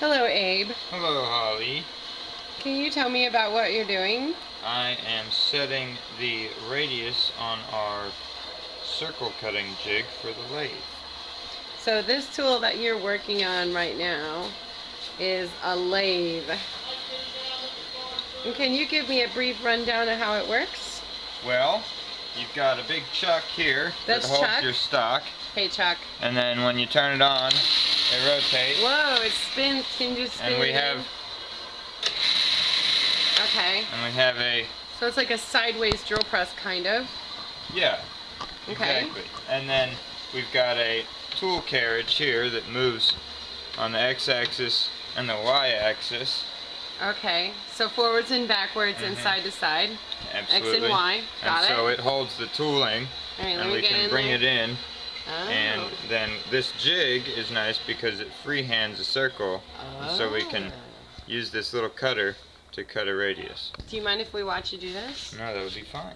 Hello, Abe. Hello, Holly. Can you tell me about what you're doing? I am setting the radius on our circle cutting jig for the lathe. So this tool that you're working on right now is a lathe. And can you give me a brief rundown of how it works? Well, you've got a big chuck here that holds Chuck? your stock. Hey, Chuck. And then when you turn it on, it rotates. Whoa, it spins. Can you just spin And we it have in? Okay. And we have a So it's like a sideways drill press, kind of. yeah. Okay. Exactly. And then we've got a tool carriage here that moves on the x-axis and the y-axis. Okay. So forwards and backwards and side to side. Absolutely. X and Y. Got it. So it holds the tooling, All right, let and me we get can in bring there. it in. Oh. And then this jig is nice because it freehands a circle, so we can use this little cutter to cut a radius. Do you mind if we watch you do this? No, that would be fine.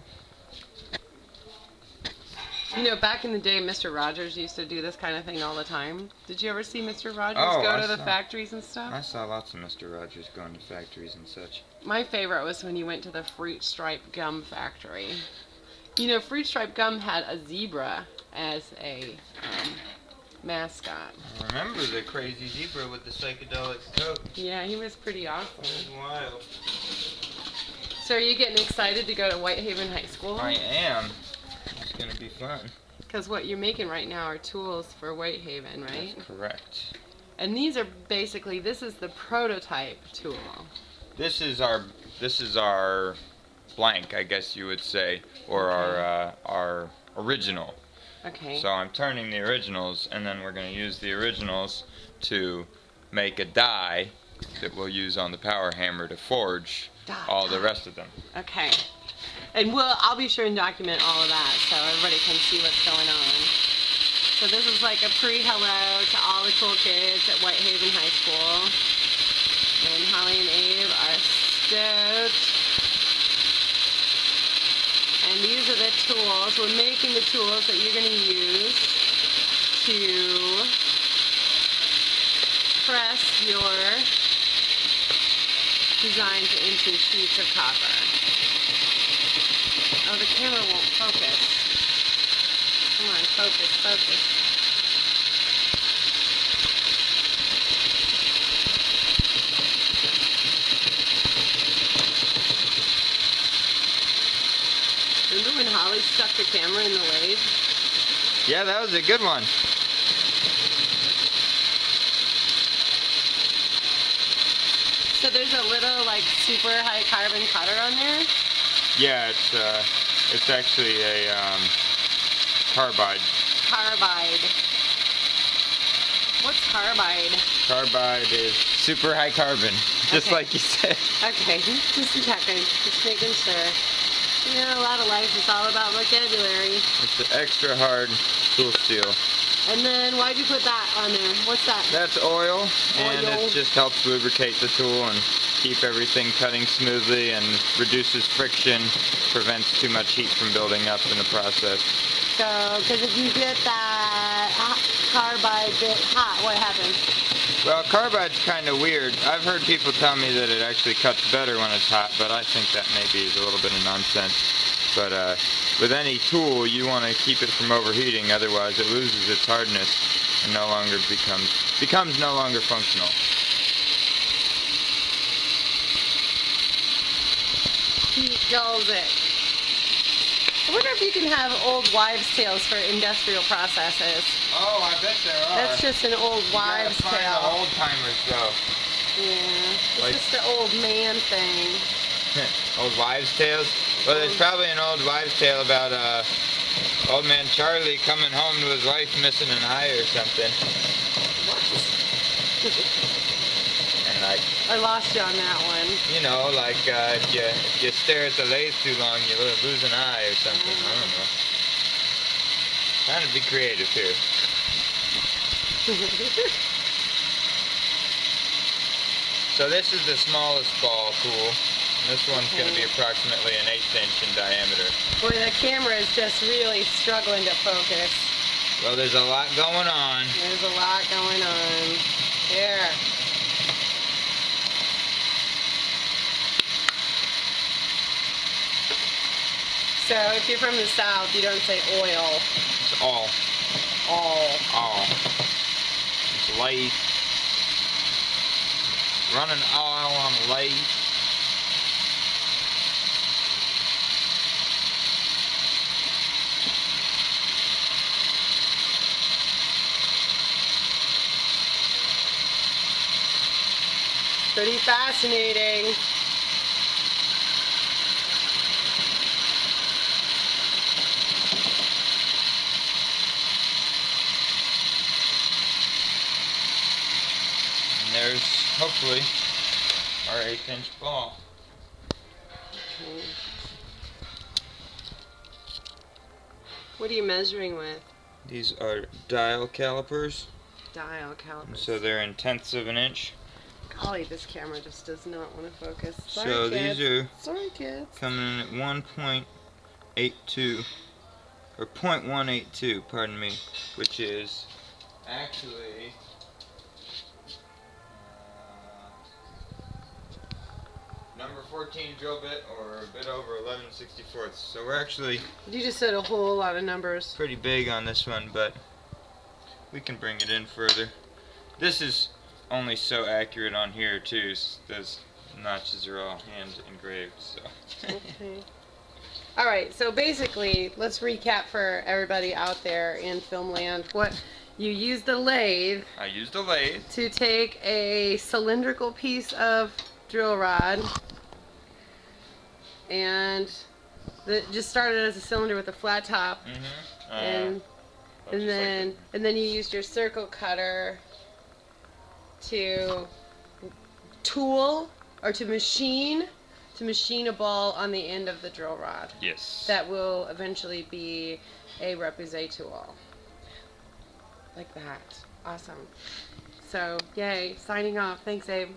You know, back in the day, Mr. Rogers used to do this kind of thing all the time. Did you ever see Mr. Rogers Oh, go I to the saw. factories and stuff? I saw lots of Mr. Rogers going to factories and such. My favorite was when he went to the Fruit Stripe Gum factory. You know, Fruit Stripe Gum had a zebra as a mascot. I remember the crazy zebra with the psychedelic coat. Yeah, he was pretty awesome. It was wild. So are you getting excited to go to Whitehaven High School? I am. It's going to be fun. Because what you're making right now are tools for Whitehaven, right? That's correct. And these are basically, this is the prototype tool. This is our blank, I guess you would say, or our original. Okay. So I'm turning the originals, and then we're going to use the originals to make a die that we'll use on the power hammer to forge all the rest of them. Okay. And I'll be sure and document all of that so everybody can see what's going on. So this is like a pre-hello to all the cool kids at Whitehaven High School. And Holly and Abe are stoked. And these are the tools. We're making the tools that you're going to use to press your designs into sheets of copper. Oh, the camera won't focus. Come on, focus, focus. Remember when Holly stuck the camera in the lathe? Yeah, that was a good one. So there's a little like super high carbon cutter on there? Yeah, it's actually a carbide. Carbide. What's carbide? Carbide is super high carbon, just Okay. like you said. Okay, just checking, just making sure. You know, a lot of life is all about vocabulary. It's an extra hard tool steel. And then why'd you put that on there? What's that? That's oil, and Oil. it just helps lubricate the tool and keep everything cutting smoothly and reduces friction, prevents too much heat from building up in the process. So, because if you get that carbide bit hot, what happens? Well, carbide's kind of weird. I've heard people tell me that it actually cuts better when it's hot, but I think that maybe is a little bit of nonsense. But with any tool, you want to keep it from overheating, otherwise it loses its hardness and no longer becomes no longer functional. Heat dulls it. I wonder if you can have old wives' tales for industrial processes. Oh, I bet there are. That's just an old wives' You gotta find tale. the old timers though. Yeah, it's Like- just the old man thing. Old wives' tales? Well, there's probably an old wives' tale about old man Charlie coming home to his wife missing an eye or something. What? And like, I lost you on that one. you know, like if you stare at the lathe too long, you lose an eye or something. I don't know. Trying to be creative here. So this is the smallest ball tool. This one's going to be approximately an 1/8 inch in diameter. Boy, the camera is just really struggling to focus. Well, there's a lot going on. There's a lot going on. Here. So if you're from the South, you don't say oil. It's all. All. It's lathe. Running oil on a lathe. Pretty fascinating. And there's, hopefully, our 1/8" ball. Okay. What are you measuring with? These are dial calipers. Dial calipers. So they're in 1/10 of an inch. Golly, this camera just does not want to focus. Sorry, So kids. these are Sorry, kids. coming in at 1.82, or 0.182, pardon me, which is actually number 14 drill bit, or a bit over 11/64. So we're actually You just said a whole lot of numbers. pretty big on this one, but we can bring it in further. This is only so accurate on here too. Those notches are all hand engraved. So. Okay. All right. So basically, let's recap for everybody out there in film land. What you use the lathe I used a lathe. to take a cylindrical piece of drill rod, and that just started as a cylinder with a flat top, and then you used your circle cutter to tool or to machine a ball on the end of the drill rod. Yes. That will eventually be a repousee tool. Like that. Awesome. So, yay. Signing off. Thanks, Abe.